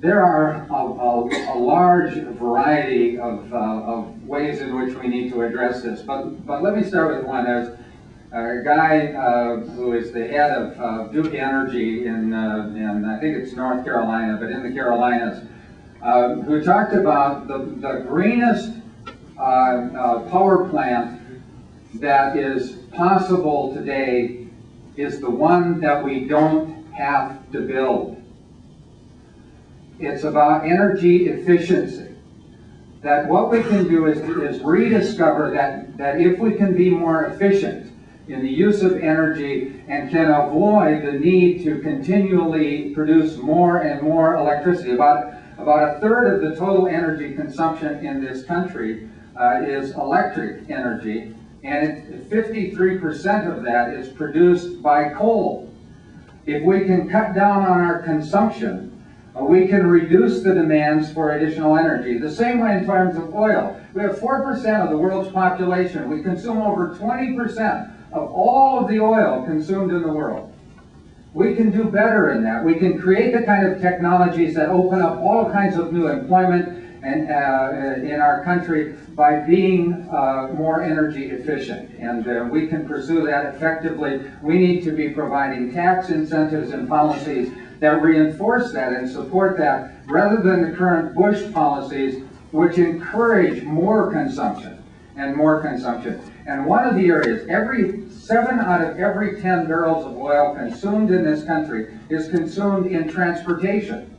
there are a large variety of ways in which we need to address this, but let me start with one. There's a guy who is the head of Duke Energy in I think it's North Carolina, but in the Carolinas, who talked about the greenest power plant that is possible today is the one that we don't have to build. It's about energy efficiency. That what we can do is rediscover that if we can be more efficient in the use of energy and can avoid the need to continually produce more and more electricity. About a third of the total energy consumption in this country is electric energy, and 53% of that is produced by coal. If we can cut down on our consumption, we can reduce the demands for additional energy. The same way in terms of oil. We have 4% of the world's population. We consume over 20% of all of the oil consumed in the world. We can do better in that. We can create the kind of technologies that open up all kinds of new employment and in our country by being more energy efficient. And we can pursue that effectively. We need to be providing tax incentives and policies that reinforce that and support that, rather than the current Bush policies, which encourage more consumption and more consumption. And one of the areas, 7 out of every 10 barrels of oil consumed in this country is consumed in transportation.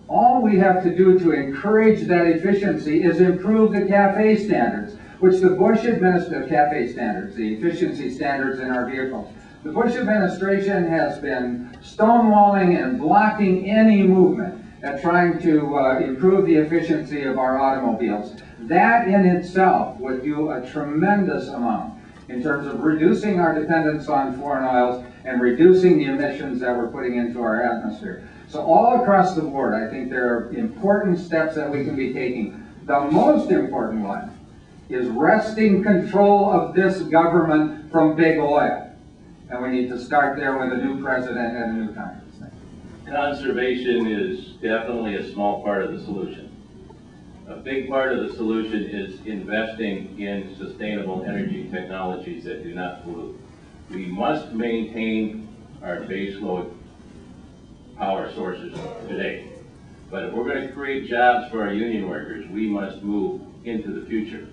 All we have to do to encourage that efficiency is improve the CAFE standards, which the Bush administration, CAFE standards, the efficiency standards in our vehicles. The Bush administration has been stonewalling and blocking any movement at trying to improve the efficiency of our automobiles. That in itself would do a tremendous amount in terms of reducing our dependence on foreign oils and reducing the emissions that we're putting into our atmosphere. So all across the board, I think there are important steps that we can be taking. The most important one is wresting control of this government from big oil. And we need to start there with a new president and a new Congress. Conservation is definitely a small part of the solution. A big part of the solution is investing in sustainable energy technologies that do not pollute. We must maintain our baseload power sources today. But if we're going to create jobs for our union workers, we must move into the future.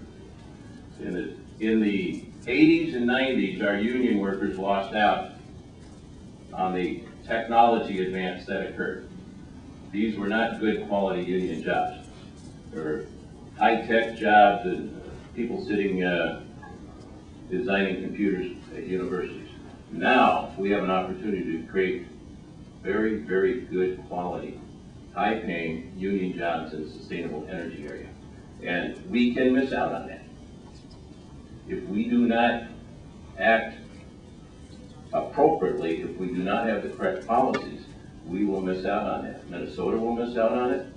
In the 80s and 90s, our union workers lost out on the technology advance that occurred. These were not good quality union jobs. They were high-tech jobs and people sitting designing computers at universities. Now we have an opportunity to create very, very good quality, high-paying union jobs in the sustainable energy area. And we can miss out on that. If we do not act appropriately, if we do not have the correct policies, we will miss out on that. Minnesota will miss out on it.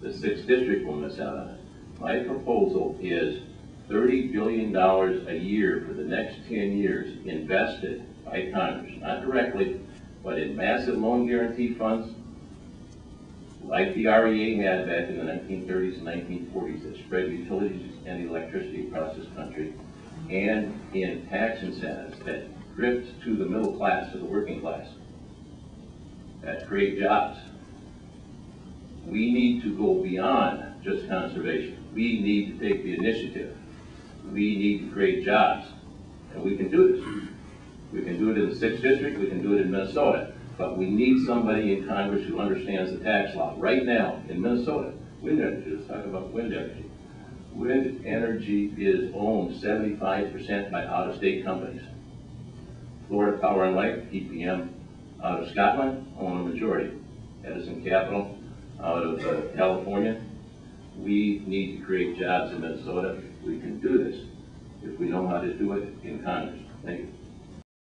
The 6th District will miss out on it. My proposal is $30 billion a year for the next 10 years invested by Congress, not directly, but in massive loan guarantee funds, like the REA had back in the 1930s and 1940s that spread utilities and electricity across this country, and in tax incentives that drift to the middle class, to the working class, that create jobs. We need to go beyond just conservation. We need to take the initiative. We need to create jobs, and we can do this. We can do it in the 6th District, we can do it in Minnesota, but we need somebody in Congress who understands the tax law. Right now, in Minnesota, wind energy, let's talk about wind energy. Wind energy is owned 75% by out-of-state companies. Florida Power and Light, PPM, out of Scotland, own a majority. Edison Capital, out of California. We need to create jobs in Minnesota. We can do this if we know how to do it in Congress. Thank you.